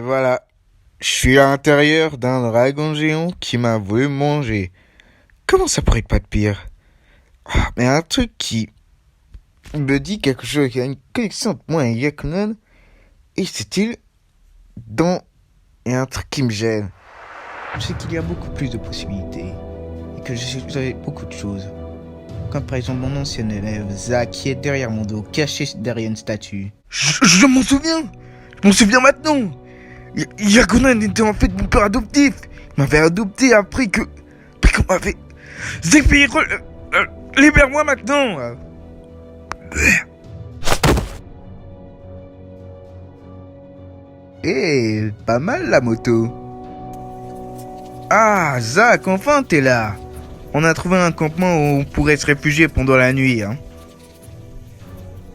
voilà, je suis à l'intérieur d'un dragon géant qui m'a voulu manger. Comment ça pourrait pas être pire? Mais un truc qui me dit quelque chose, il y a une connexion entre moi et Yakunan, et c'est-il dans... Il y a un truc qui me gêne. Je sais qu'il y a beaucoup plus de possibilités, et que je sais beaucoup de choses. Comme par exemple mon ancien élève, Zach, qui est derrière mon dos, caché derrière une statue. Je m'en souviens! Je m'en souviens maintenant! Yakunan était en fait mon père adoptif! Il m'avait adopté après qu'on m'avait... Zephyr, libère-moi maintenant! Pas mal la moto. Ah, Zach, enfin t'es là! On a trouvé un campement où on pourrait se réfugier pendant la nuit, hein.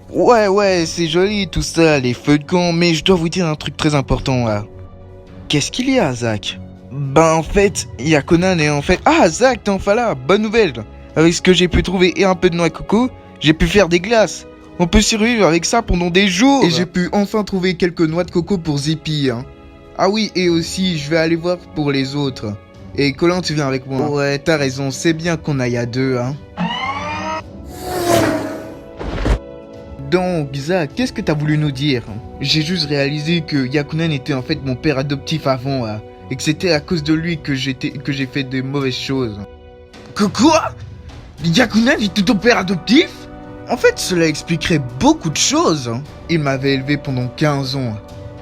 Ouais, c'est joli tout ça, les feux de camp, mais je dois vous dire un truc très important là. Qu'est-ce qu'il y a, Zach? En fait, il y a Conan et en fait... Ah, Zach, t'es enfin là, bonne nouvelle. Avec ce que j'ai pu trouver et un peu de noix de coco, j'ai pu faire des glaces. On peut survivre avec ça pendant des jours. Et j'ai pu enfin trouver quelques noix de coco pour Zippy, hein. Ah oui, et aussi, je vais aller voir pour les autres. Et Colin, tu viens avec moi? Ouais, t'as raison, c'est bien qu'on aille à deux, hein. Donc, Zach, qu'est-ce que t'as voulu nous dire? J'ai juste réalisé que Yakunan était en fait mon père adoptif avant, hein, et que c'était à cause de lui que j'ai fait de mauvaises choses. Quoi? Yakunan était ton père adoptif? En fait, cela expliquerait beaucoup de choses, hein. Il m'avait élevé pendant 15 ans,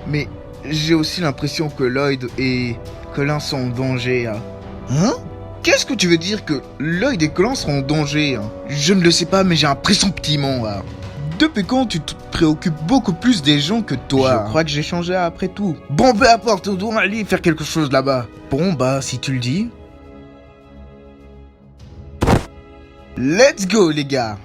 mais j'ai aussi l'impression que Lloyd et Colin sont en danger, hein. Hein? Qu'est-ce que tu veux dire que Lloyd et Colin seront en danger, hein? Je ne le sais pas, mais j'ai un pressentiment, hein. Depuis quand tu te préoccupes beaucoup plus des gens que toi? Je crois que j'ai changé après tout. Bon, peu importe, on doit aller faire quelque chose là-bas. Bon, si tu le dis. Let's go, les gars!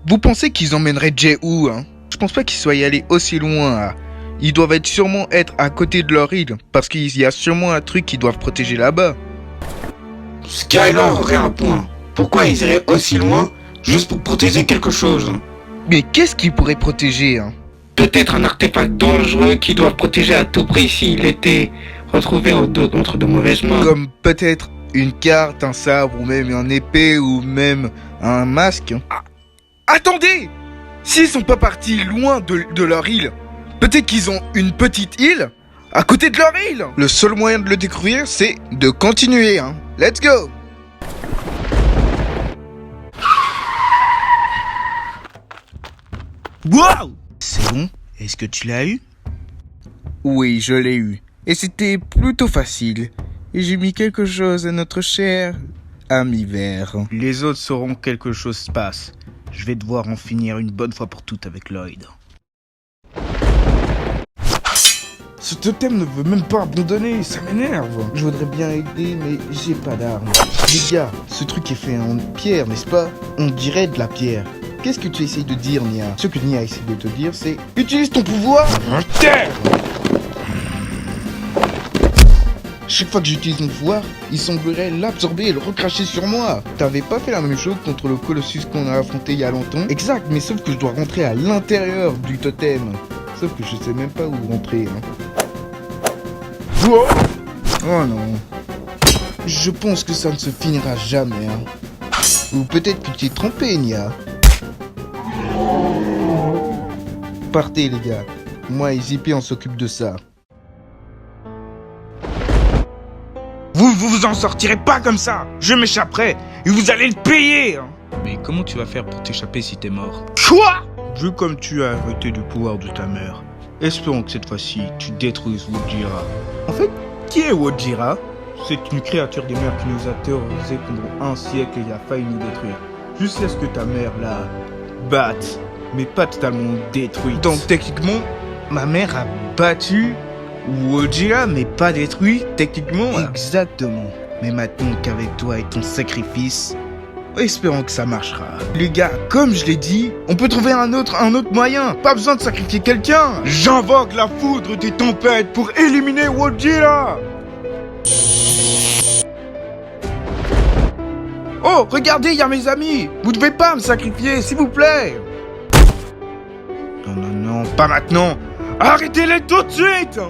Vous pensez qu'ils emmèneraient Jay où, hein? Je pense pas qu'ils soient allés aussi loin, hein. Ils doivent sûrement être à côté de leur île, parce qu'il y a sûrement un truc qu'ils doivent protéger là-bas. Skylar aurait un point. Pourquoi ils iraient aussi loin, juste pour protéger quelque chose? Mais qu'est-ce qu'ils pourraient protéger, hein? Peut-être un artefact dangereux qu'ils doivent protéger à tout prix s'il était retrouvé entre de mauvaises mains. Comme peut-être une carte, un sabre, ou même une épée, ou même un masque. Attendez! S'ils sont pas partis loin de leur île, peut-être qu'ils ont une petite île à côté de leur île. Le seul moyen de le découvrir, c'est de continuer, hein. Let's go! Wow! C'est bon? Est-ce que tu l'as eu? Oui, je l'ai eu. Et c'était plutôt facile. Et j'ai mis quelque chose à notre cher ami vert. Les autres sauront que quelque chose se passe. Je vais devoir en finir une bonne fois pour toutes avec Lloyd. Ce totem ne veut même pas abandonner, ça m'énerve. Je voudrais bien aider, mais j'ai pas d'armes. Les gars, ce truc est fait en pierre, n'est-ce pas? On dirait de la pierre. Qu'est-ce que tu essayes de dire, Nia? Ce que Nia essaie de te dire, c'est... Utilise ton pouvoir! Terre! Chaque fois que j'utilise mon pouvoir, il semblerait l'absorber et le recracher sur moi. T'avais pas fait la même chose contre le Colossus qu'on a affronté il y a longtemps? Exact, mais sauf que je dois rentrer à l'intérieur du totem. Sauf que je sais même pas où rentrer, hein. Oh non. Je pense que ça ne se finira jamais, hein. Ou peut-être que tu es trompé, Nia. Partez, les gars. Moi et Zippy, on s'occupe de ça. Vous en sortirez pas comme ça. Je m'échapperai et vous allez le payer, hein. Mais comment tu vas faire pour t'échapper si t'es mort? Quoi? Vu comme tu as hérité du pouvoir de ta mère, espérons que cette fois-ci, tu détruises Wojira. En fait, qui est Wojira? C'est une créature des mers qui nous a terrorisés pendant un siècle et a failli nous détruire. Jusqu'à ce que ta mère la batte, mais pas totalement détruite. Donc techniquement, ma mère a battu Wojira, mais pas détruit, techniquement. Exactement. Mais maintenant qu'avec toi et ton sacrifice, espérons que ça marchera. Les gars, comme je l'ai dit, on peut trouver un autre moyen. Pas besoin de sacrifier quelqu'un. J'invoque la foudre des tempêtes pour éliminer Wojira. Oh, regardez, il y a mes amis. Vous devez pas me sacrifier, s'il vous plaît. Non, non, non, pas maintenant. Arrêtez-les tout de suite.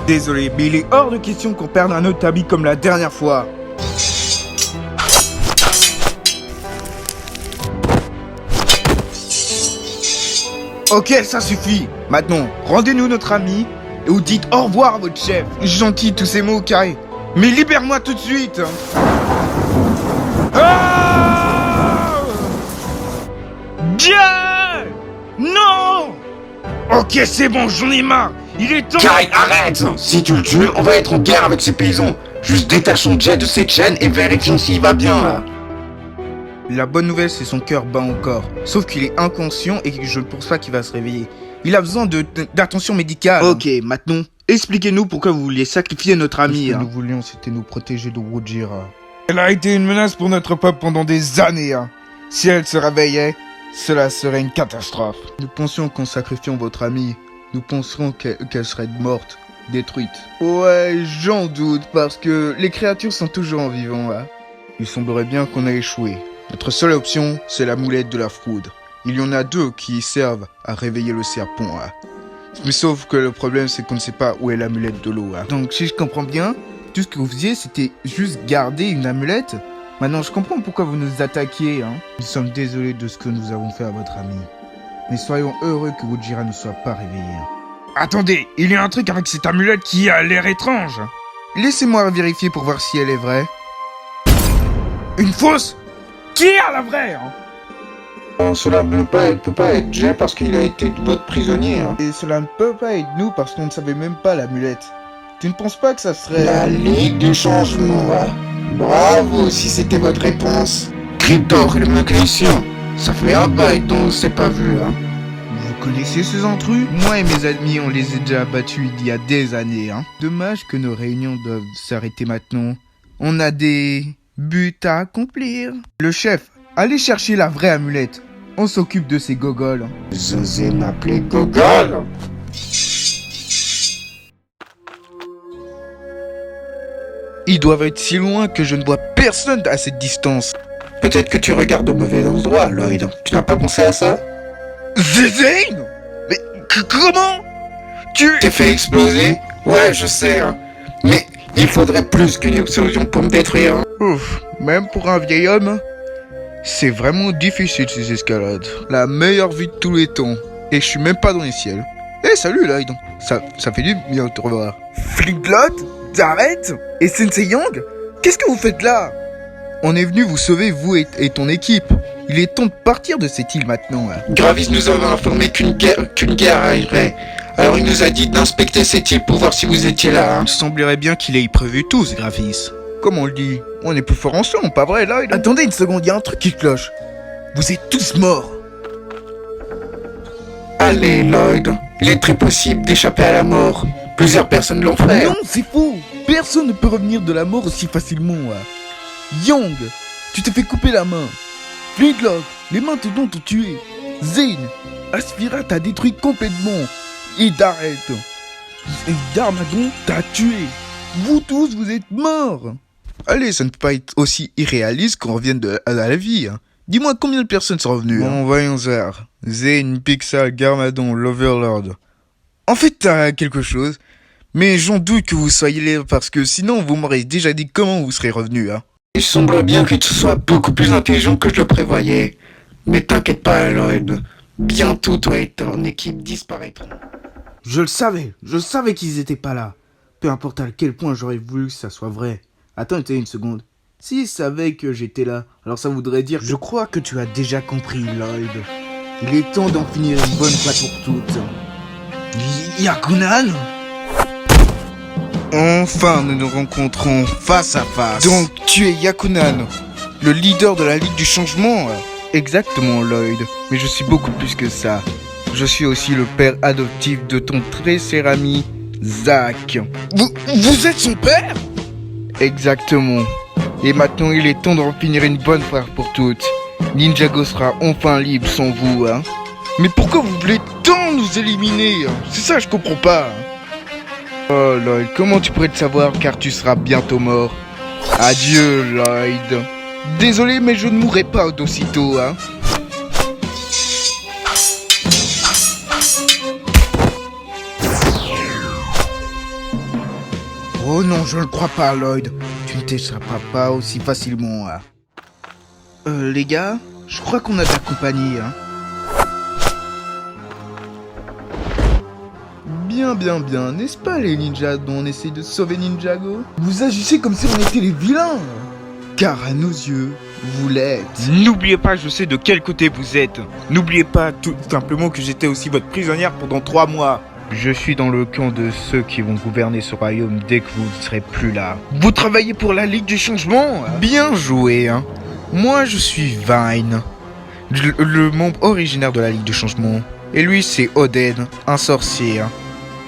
Désolé, mais il est hors de question qu'on perde un autre ami comme la dernière fois. Ok, ça suffit. Maintenant, rendez-nous notre ami et vous dites au revoir à votre chef. Gentil, tous ces mots au carré. Mais libère-moi tout de suite. Ah! Dieu! Non! Ok, c'est bon, j'en ai marre. Il est temps. Kai, arrête! Si tu le tues, on va être en guerre avec ces paysans. Juste détachons Jet de cette chaîne et vérifions s'il va bien là. La bonne nouvelle, c'est son cœur bat encore. Sauf qu'il est inconscient et que je ne pense pas qu'il va se réveiller. Il a besoin d'attention médicale. Ok, maintenant, expliquez-nous pourquoi vous vouliez sacrifier notre ami. Ce que nous voulions, c'était nous protéger de Rujira. Elle a été une menace pour notre peuple pendant des années. Si elle se réveillait, cela serait une catastrophe. Nous pensions qu'en sacrifiant votre amie, nous penserons qu'elle serait morte, détruite. Ouais, j'en doute, parce que les créatures sont toujours en vivant. Il semblerait bien qu'on a échoué. Notre seule option, c'est l'amulette de la foudre. Il y en a 2 qui servent à réveiller le serpent. Mais sauf que le problème, c'est qu'on ne sait pas où est l'amulette de l'eau. Donc, si je comprends bien, tout ce que vous faisiez, c'était juste garder une amulette. Maintenant, je comprends pourquoi vous nous attaquiez. Nous sommes désolés de ce que nous avons fait à votre ami. Mais soyons heureux que Rujira ne soit pas réveillée. Attendez, il y a un truc avec cette amulette qui a l'air étrange. Laissez-moi vérifier pour voir si elle est vraie. Une fausse? Qui a la vraie? Cela ne peut pas être Jet parce qu'il a été notre prisonnier. Et cela ne peut pas être nous parce qu'on ne savait même pas l'amulette. Tu ne penses pas que ça serait... La Ligue du Changement. Bravo si c'était votre réponse. Cryptor et le magnésium. Ça fait un bail dont on s'est pas vu. Vous connaissez ces intrus? Moi et mes amis, on les a déjà battus il y a des années. Dommage que nos réunions doivent s'arrêter maintenant. On a des buts à accomplir. Le chef, allez chercher la vraie amulette. On s'occupe de ces gogoles. Vous osez m'appeler gogol? Ils doivent être si loin que je ne vois personne à cette distance. Peut-être que tu regardes au mauvais endroit, Lloyd. Tu n'as pas pensé à ça? Zézine? Mais comment? Tu... T'es fait exploser? Ouais, je sais. Mais il faudrait plus qu'une explosion pour me détruire. Ouf, même pour un vieil homme, c'est vraiment difficile ces escalades. La meilleure vue de tous les temps. Et je suis même pas dans les ciels. Eh, salut Lloyd. Ça fait du bien de te revoir. Flinglot? T'arrêtes? Et Sensei Yang? Qu'est-ce que vous faites là? On est venu vous sauver, vous et ton équipe. Il est temps de partir de cette île maintenant. Gravis nous avait informé qu'une guerre arriverait. Alors il nous a dit d'inspecter cette île pour voir si vous étiez là. Il semblerait bien qu'il ait prévu tout, ce Gravis. Comme on le dit, on est plus fort ensemble, pas vrai, Lloyd? Attendez une seconde, il y a un truc qui cloche. Vous êtes tous morts. Allez, Lloyd, il est très possible d'échapper à la mort. Plusieurs personnes l'ont fait. Non, c'est faux. Personne ne peut revenir de la mort aussi facilement. Yang, tu t'es fait couper la main. Flintlock, les maintenant t'ont tué. Zane, Aspira t'a détruit complètement. Et Dareth, Darmadon t'a tué. Vous tous, vous êtes morts. Allez, ça ne peut pas être aussi irréaliste qu'on revienne à la vie. Dis-moi combien de personnes sont revenues. Bon, voyons voir. Zane, Pixar, Garmadon, l'Overlord. En fait, t'as quelque chose. Mais j'en doute que vous soyez là parce que sinon vous m'aurez déjà dit comment vous serez revenu. Il semble bien que tu sois beaucoup plus intelligent que je le prévoyais. Mais t'inquiète pas, Lloyd. Bientôt, toi et ton équipe disparaîtront. Je le savais qu'ils étaient pas là. Peu importe à quel point j'aurais voulu que ça soit vrai. Attends une seconde. S'ils savaient que j'étais là, alors ça voudrait dire... Je crois que tu as déjà compris, Lloyd. Il est temps d'en finir une bonne fois pour toutes. Yakunan? Enfin, nous nous rencontrons face à face. Donc, tu es Yakunan, le leader de la Ligue du Changement? Exactement, Lloyd. Mais je suis beaucoup plus que ça. Je suis aussi le père adoptif de ton très cher ami, Zack. Vous êtes son père? Exactement. Et maintenant, il est temps d'en finir une bonne fois pour toutes. Ninjago sera enfin libre sans vous, Mais pourquoi vous voulez tant nous éliminer? C'est ça, je comprends pas. Oh Lloyd, comment tu pourrais le savoir car tu seras bientôt mort? Adieu Lloyd. Désolé mais je ne mourrai pas d'aussitôt. Oh non, je ne crois pas, Lloyd. Tu ne t'échapperas pas aussi facilement. Les gars, je crois qu'on a de la compagnie. Bien, n'est-ce pas les ninjas dont on essaie de sauver Ninjago? Vous agissez comme si on était les vilains. Car à nos yeux, vous l'êtes. N'oubliez pas, je sais de quel côté vous êtes. N'oubliez pas tout simplement que j'étais aussi votre prisonnière pendant 3 mois. Je suis dans le camp de ceux qui vont gouverner ce royaume dès que vous ne serez plus là. Vous travaillez pour la Ligue du Changement? Bien joué, hein. Moi, je suis Vine, le membre originaire de la Ligue du Changement. Et lui, c'est Oden, un sorcier.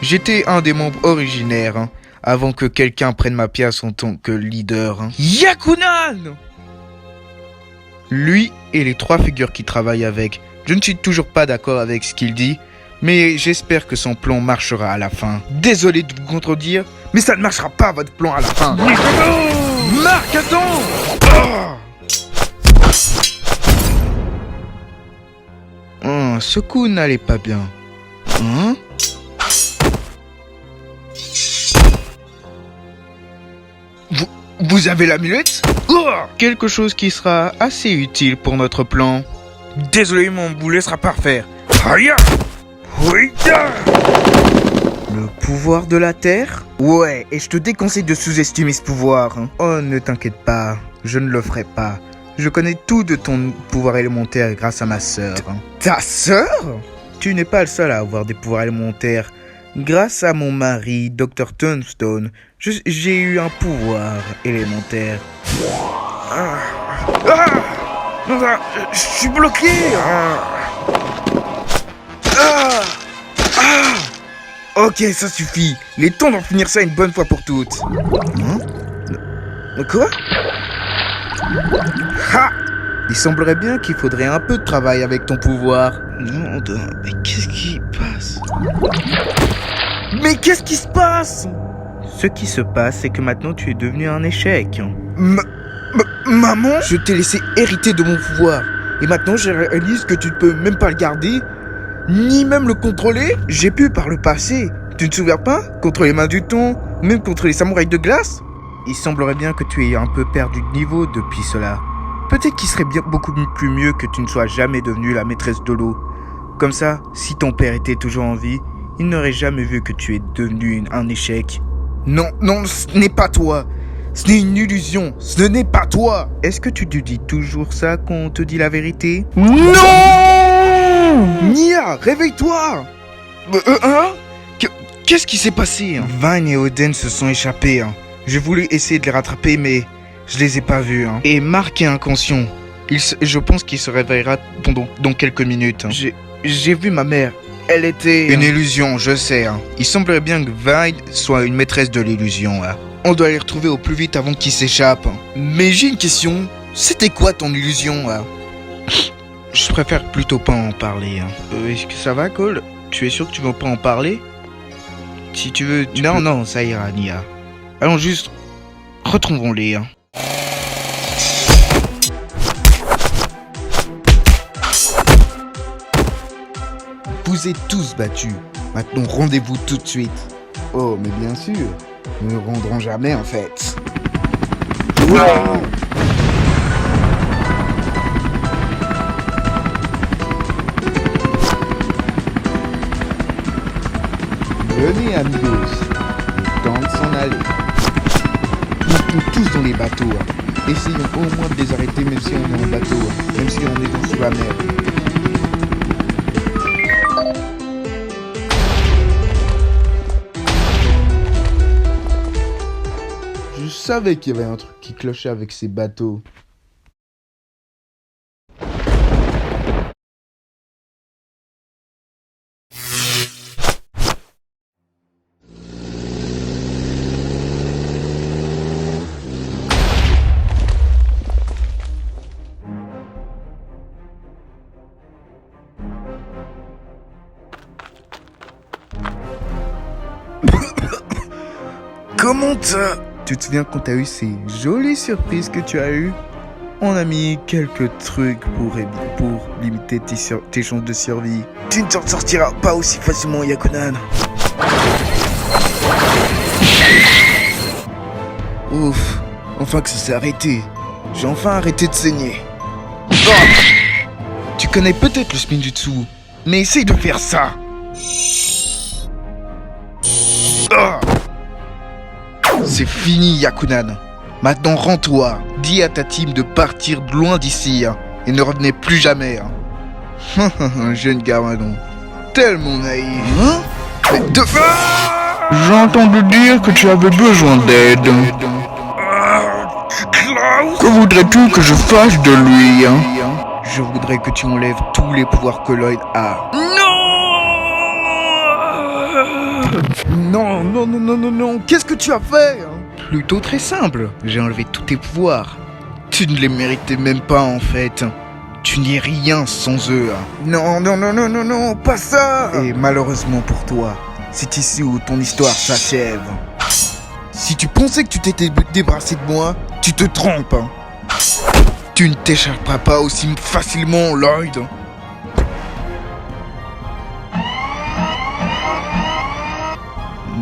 J'étais un des membres originaires, avant que quelqu'un prenne ma place en tant que leader. Yakunan! Lui et les 3 figures qui travaillent avec. Je ne suis toujours pas d'accord avec ce qu'il dit, mais j'espère que son plan marchera à la fin. Désolé de vous contredire, mais ça ne marchera pas votre plan à la fin. Marc, attends! Ce coup n'allait pas bien. Vous avez l'amulette? Quelque chose qui sera assez utile pour notre plan. Désolé, mais on ne vous laissera pas refaire. Le pouvoir de la Terre? Ouais, et je te déconseille de sous-estimer ce pouvoir. Oh, ne t'inquiète pas, je ne le ferai pas. Je connais tout de ton pouvoir élémentaire grâce à ma sœur. Ta sœur? Tu n'es pas le seul à avoir des pouvoirs élémentaires. Grâce à mon mari, Dr. Tombstone, j'ai eu un pouvoir élémentaire. Je suis bloqué. Ok, ça suffit. Il est temps d'en finir ça une bonne fois pour toutes. Quoi? Il semblerait bien qu'il faudrait un peu de travail avec ton pouvoir. Non, mais qu'est-ce qui passe? Mais qu'est-ce qui se passe? Ce qui se passe, c'est que maintenant tu es devenu un échec. Maman? Je t'ai laissé hériter de mon pouvoir. Et maintenant je réalise que tu ne peux même pas le garder, ni même le contrôler. J'ai pu par le passé. Tu ne te souviens pas? Contre les mains du temps, même contre les samouraïs de glace? Il semblerait bien que tu aies un peu perdu de niveau depuis cela. Peut-être qu'il serait bien beaucoup plus mieux que tu ne sois jamais devenue la maîtresse de l'eau. Comme ça, si ton père était toujours en vie, il n'aurait jamais vu que tu es devenu un échec. Non, ce n'est pas toi. Ce n'est une illusion. Ce n'est pas toi. Est-ce que tu te dis toujours ça quand on te dit la vérité? Non! Nya, réveille-toi! Qu'est-ce qui s'est passé? Vine et Oden se sont échappés. J'ai voulu essayer de les rattraper, mais je les ai pas vus. Et Marc est inconscient. Je pense qu'il se réveillera dans quelques minutes. J'ai vu ma mère. Elle était... Une illusion, je sais. Il semblerait bien que Vine soit une maîtresse de l'illusion. On doit les retrouver au plus vite avant qu'ils s'échappent. Mais j'ai une question. C'était quoi ton illusion? Je préfère plutôt pas en parler. Est-ce que ça va, Cole? Tu es sûr que tu veux pas en parler? Si tu veux... Non, ça ira, Nya. Allons juste... Retrouvons-les. Vous êtes tous battus. Maintenant, rendez-vous tout de suite. Oh, mais bien sûr. Nous ne rendrons jamais, en fait. Wow! Venez, amigos. Le temps de s'en aller. Montons tous dans les bateaux. Essayons au moins de les arrêter, même si on est en bateau. Même si on est sous la mer. Je savais qu'il y avait un truc qui clochait avec ces bateaux. Comment t'as... Tu te souviens quand t'as eu ces jolies surprises que tu as eues? On a mis quelques trucs pour limiter tes chances de survie. Tu ne t'en sortiras pas aussi facilement, Yakunan. Ouf, enfin que ça s'est arrêté. J'ai enfin arrêté de saigner. Tu connais peut-être le spinjutsu, mais essaye de faire ça. C'est fini, Yakunan. Maintenant, rends-toi. Dis à ta team de partir de loin d'ici, hein, et ne revenez plus jamais. Hein. Jeune Garmadon. Tellement naïf. Hein? Mais J'ai entendu dire que tu avais besoin d'aide. Que voudrais-tu que je fasse de lui, hein? Je voudrais que tu enlèves tous les pouvoirs que Lloyd a. Non, qu'est-ce que tu as fait? Plutôt très simple, j'ai enlevé tous tes pouvoirs. Tu ne les méritais même pas en fait. Tu n'es rien sans eux. Non, pas ça. Et malheureusement pour toi, c'est ici où ton histoire s'achève. Si tu pensais que tu t'étais débarrassé de moi, tu te trompes. Tu ne t'échapperas pas aussi facilement, Lloyd.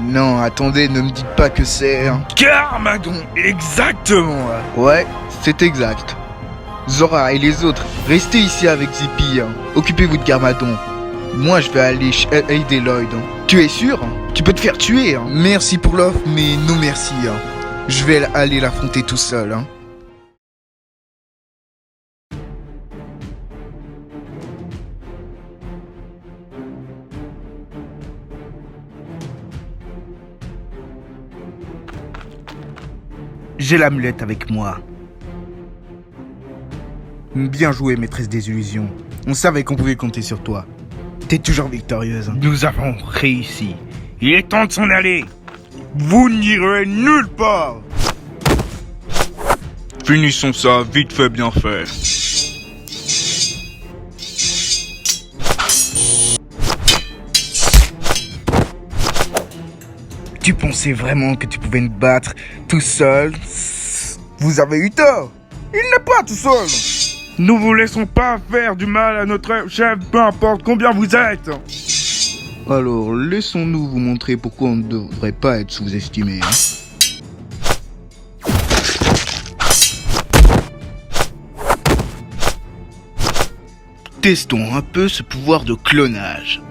Non, attendez, ne me dites pas que c'est... Garmadon, exactement. Ouais, c'est exact. Zora et les autres, restez ici avec Zippy. Occupez-vous de Garmadon. Moi, je vais aller aider Lloyd. Tu es sûr? Tu peux te faire tuer. Merci pour l'offre, mais non merci. Je vais aller l'affronter tout seul. J'ai l'amulette avec moi. Bien joué, maîtresse des illusions. On savait qu'on pouvait compter sur toi. T'es toujours victorieuse. Nous avons réussi. Il est temps de s'en aller. Vous n'irez nulle part. Finissons ça, vite fait, bien fait. Tu pensais vraiment que tu pouvais me battre tout seul? Vous avez eu tort. Il n'est pas tout seul. Nous vous laissons pas faire du mal à notre chef, peu importe combien vous êtes. Alors, laissons-nous vous montrer pourquoi on ne devrait pas être sous-estimé. Testons un peu ce pouvoir de clonage.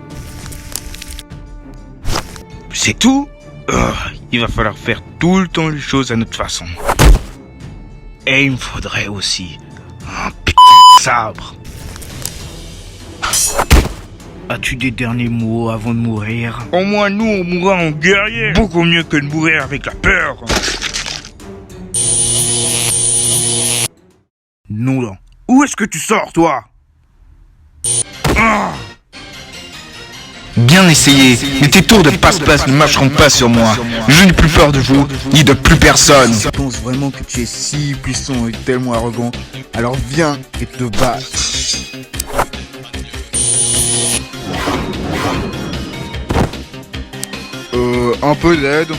C'est tout? Il va falloir faire tout le temps les choses à notre façon. Et il me faudrait aussi un sabre. As-tu des derniers mots avant de mourir? Au moins nous on mourra en guerrier. Beaucoup mieux que de mourir avec la peur. Non. Où est-ce que tu sors, toi? Bien essayé, mais tes tours de passe-passe ne marcheront pas sur moi. Je n'ai plus peur de vous, ni de plus personne. Tu penses vraiment que tu es si puissant et tellement arrogant? Alors viens et te bats. Un peu d'aide.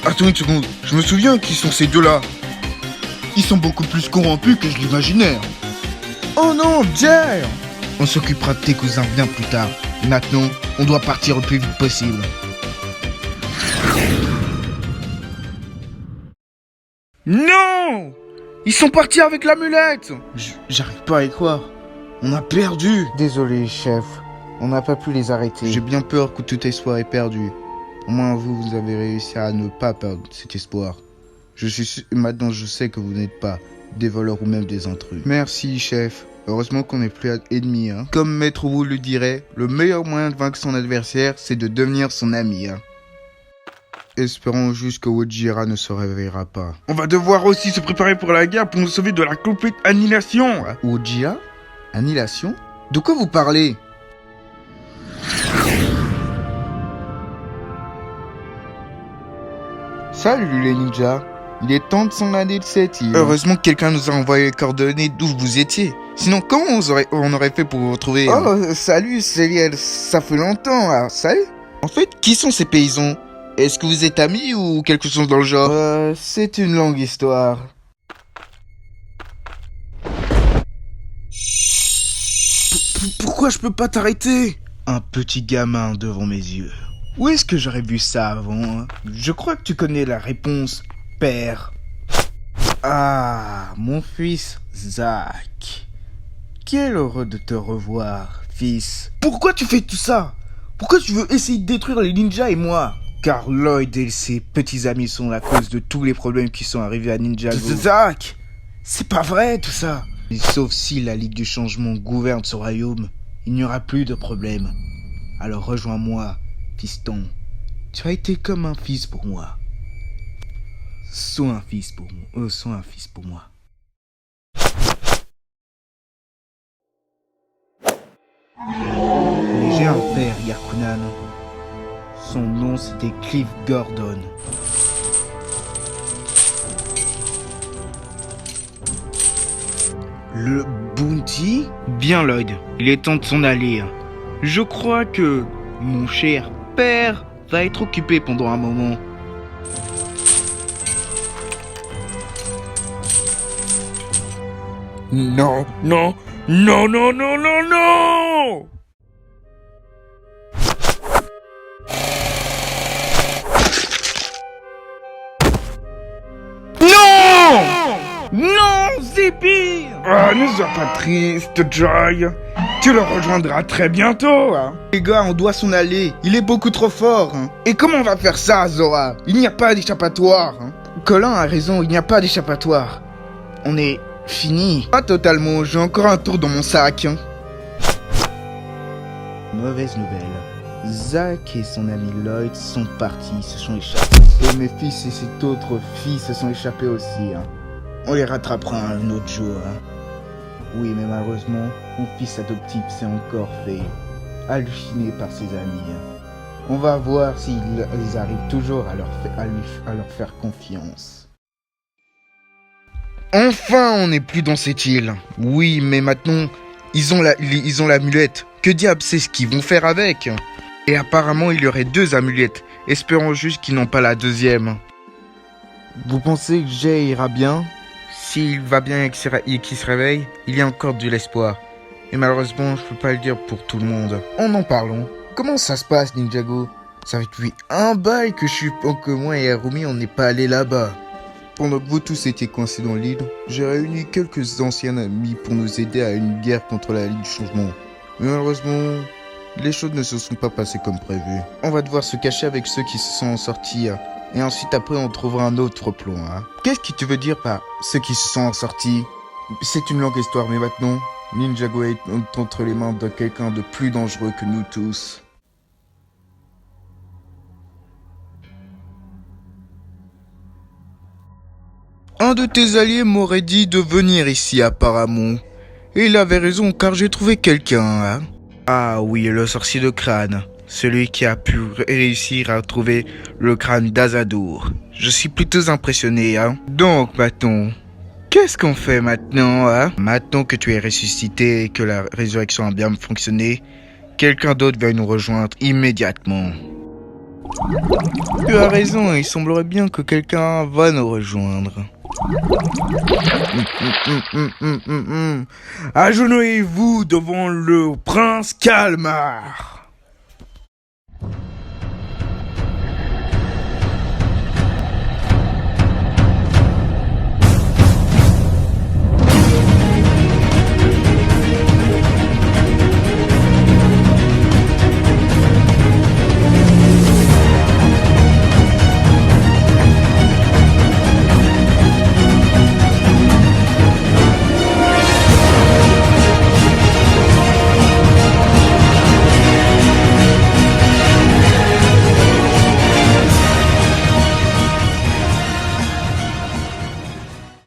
Attends une seconde, je me souviens qui sont ces deux-là. Ils sont beaucoup plus corrompus que je l'imaginais. Oh non, Jay! On s'occupera de tes cousins bien plus tard. Maintenant, on doit partir le plus vite possible. Non! Ils sont partis avec l'amulette! J'arrive pas à y croire. On a perdu! Désolé, chef. On n'a pas pu les arrêter. J'ai bien peur que tout espoir est perdu. Au moins vous avez réussi à ne pas perdre cet espoir. Maintenant je sais que vous n'êtes pas des voleurs ou même des intrus. Merci, chef. Heureusement qu'on n'est plus ennemis. Comme Maître Wu le dirait, le meilleur moyen de vaincre son adversaire, c'est de devenir son ami. Espérons juste que Wojira ne se réveillera pas. On va devoir aussi se préparer pour la guerre pour nous sauver de la complète annihilation. Wojira? Annihilation? De quoi vous parlez? Salut les ninjas. Il est temps de s'en aller de cette île. Heureusement que quelqu'un nous a envoyé les coordonnées d'où vous étiez. Sinon, comment on aurait fait pour vous retrouver? Oh, salut Céliel, ça fait longtemps. Alors, salut. En fait, qui sont ces paysans? Est-ce que vous êtes amis ou quelque chose dans le genre? C'est une longue histoire. Pourquoi je peux pas t'arrêter? Un petit gamin devant mes yeux. Où est-ce que j'aurais vu ça avant, hein? Je crois que tu connais la réponse, père. Ah, mon fils Zach. Quel heureux de te revoir, fils. Pourquoi tu fais tout ça? Pourquoi tu veux essayer de détruire les ninjas et moi? Car Lloyd et ses petits amis sont la cause de tous les problèmes qui sont arrivés à Ninjago. Zach, c'est pas vrai tout ça. Sauf si la Ligue du Changement gouverne ce royaume, il n'y aura plus de problème. Alors rejoins-moi, fiston. Tu as été comme un fils pour moi. Sois un fils pour moi. Sois un fils pour moi. Mais j'ai un père, Yakunan. Son nom c'était Cliff Gordon. Le Bounty? Bien Lloyd, il est temps de s'en aller. Je crois que mon cher père va être occupé pendant un moment. Non, non, non, non, non, non, non! Non, Zippy! Ah, ne sois pas triste, Joy. Tu le rejoindras très bientôt, hein. Les gars, on doit s'en aller. Il est beaucoup trop fort. Hein. Et comment on va faire ça, Zora? Il n'y a pas d'échappatoire. Hein. Colin a raison, il n'y a pas d'échappatoire. On est fini. Pas totalement, j'ai encore un tour dans mon sac. Hein. Mauvaise nouvelle. Zach et son ami Lloyd sont partis, se sont échappés. Et mes fils et cet autre fils se sont échappés aussi. Hein. On les rattrapera un autre jour. Hein. Oui, mais malheureusement, mon fils adoptif s'est encore fait halluciner par ses amis. Hein. On va voir s'ils arrivent toujours à leur faire confiance. Enfin, on n'est plus dans cette île. Oui, mais maintenant, ils ont l'amulette. Que diable, c'est ce qu'ils vont faire avec? Et apparemment, il y aurait 2 amulettes. Espérons juste qu'ils n'ont pas la deuxième. Vous pensez que Jay ira bien? S'il va bien et qu'il se réveille, il y a encore de l'espoir. Et malheureusement, je peux pas le dire pour tout le monde. En parlons. Comment ça se passe, Ninjago? Ça fait depuis un bail que moi et Harumi, on n'est pas allé là-bas. Pendant que vous tous étiez coincés dans l'île, j'ai réuni quelques anciens amis pour nous aider à une guerre contre la Ligue du Changement. Mais malheureusement, les choses ne se sont pas passées comme prévu. On va devoir se cacher avec ceux qui se sont sortis. Et ensuite, après, on trouvera un autre plan. Hein. Qu'est-ce que tu veux dire par ceux qui se sont sortis? C'est une longue histoire, mais maintenant, Ninjago est entre les mains de quelqu'un de plus dangereux que nous tous. Un de tes alliés m'aurait dit de venir ici, apparemment. Et il avait raison, car j'ai trouvé quelqu'un. Hein. Ah oui, le sorcier de crâne. Celui qui a pu réussir à trouver le crâne d'Azadour. Je suis plutôt impressionné, hein. Donc, maintenant, qu'est-ce qu'on fait maintenant, hein? Maintenant que tu es ressuscité et que la résurrection a bien fonctionné, quelqu'un d'autre va nous rejoindre immédiatement. Tu as raison, il semblerait bien que quelqu'un va nous rejoindre. Agenouillez-vous devant le prince Kalmar.